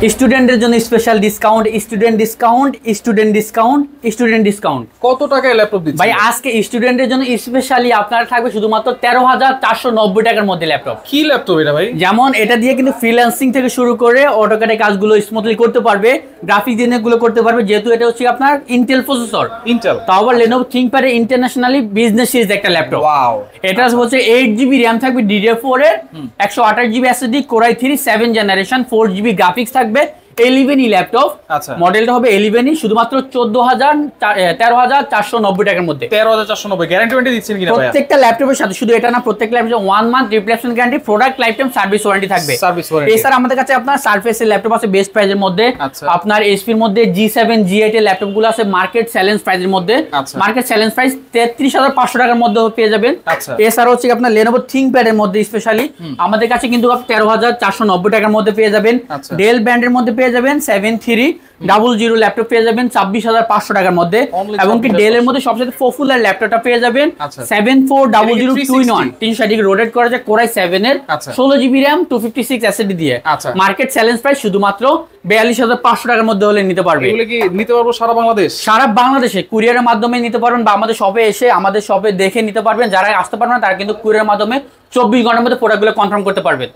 স্টুডেন্টের জন্য special discount, student discount. কত টাকায় ল্যাপটপ দিচ্ছেন ভাই আজকে স্টুডেন্টের জন্য স্পেশালি আপনার থাকবে শুধুমাত্র 13,490 টাকার মধ্যে ল্যাপটপ। কি ল্যাপটপ এটা ভাই? যেমন এটা দিয়ে কিন্তু ফ্রিল্যান্সিং থেকে শুরু করে অটোক্যাডে কাজগুলো স্মুথলি করতে পারবে, গ্রাফিক ডিজাইনগুলো করতে পারবে, যেহেতু এটা হচ্ছে আপনার ইন্টেল প্রসেসর। ইন্টেল তাও আবার Lenovo ThinkPad এর ইন্টারন্যাশনালি বিজনেস সিরিজ একটা ল্যাপটপ। ওয়াও। এটা হচ্ছে 8GB RAM থাকবে DDR4 এর, 128GB SSD, Core i3 7th generation, 4GB graphics থাকবে। 11 ল্যাপটপ, আচ্ছা মডেলটা হবে 11 শুধুমাত্র 13,490 টাকার মধ্যে। 13,490 গ্যারান্টি ওয়ারেন্টি দিচ্ছেন কিনা ভাই? প্রত্যেকটা ল্যাপটপের সাথে, শুধু এটা না, প্রত্যেকটা ল্যাপটপে 1 month replacement guarantee, product life time service warranty থাকবে। Service warranty. এছাড়া আমাদের কাছে আপনার সারফেস এর ল্যাপটপ আছে বেস্ট প্রাইজের মধ্যে। আপনার HP এর মধ্যে G7 G8 এর ল্যাপটপ গুলো আছে মার্কেট চ্যালেঞ্জ প্রাইজের মধ্যে। মার্কেট চ্যালেঞ্জ প্রাইস 33,500 টাকার মধ্যে পেয়ে যাবেন। এছাড়া হচ্ছে আপনার Lenovo ThinkPad এর মধ্যে স্পেশালি আমাদের কাছে কিন্তু 13,490 টাকার মধ্যে পেয়ে যাবেন। ডেল ব্র্যান্ডের মধ্যে পেয়ে যাবেন 7300 ল্যাপটপ পেয়ে যাবেন 26,500 টাকার মধ্যে। এবং কি ডেল এর মধ্যে সবচেয়ে পপুলার ল্যাপটপটা পেয়ে যাবেন 7400 360 রোটেট করা যায় Core i7 এর 16GB RAM 256 SSD দিয়ে। মার্কেট চ্যালেঞ্জ প্রাইস শুধুমাত্র 42,500 টাকার মধ্যে হলে নিতে পারবে। এগুলো কি নিতে পারবো সারা বাংলাদেশ? সারা বাংলাদেশে কুরিয়ারের মাধ্যমে নিতে পারবেন, বা আমাদের শপে এসে আমাদের শপে দেখে নিতে পারবেন। যারা আসতে পারবেন না তারা কিন্তু কুরিয়ারের মাধ্যমে 24 ঘন্টার মধ্যে প্রোডাক্টগুলো কনফার্ম করতে পারবেন।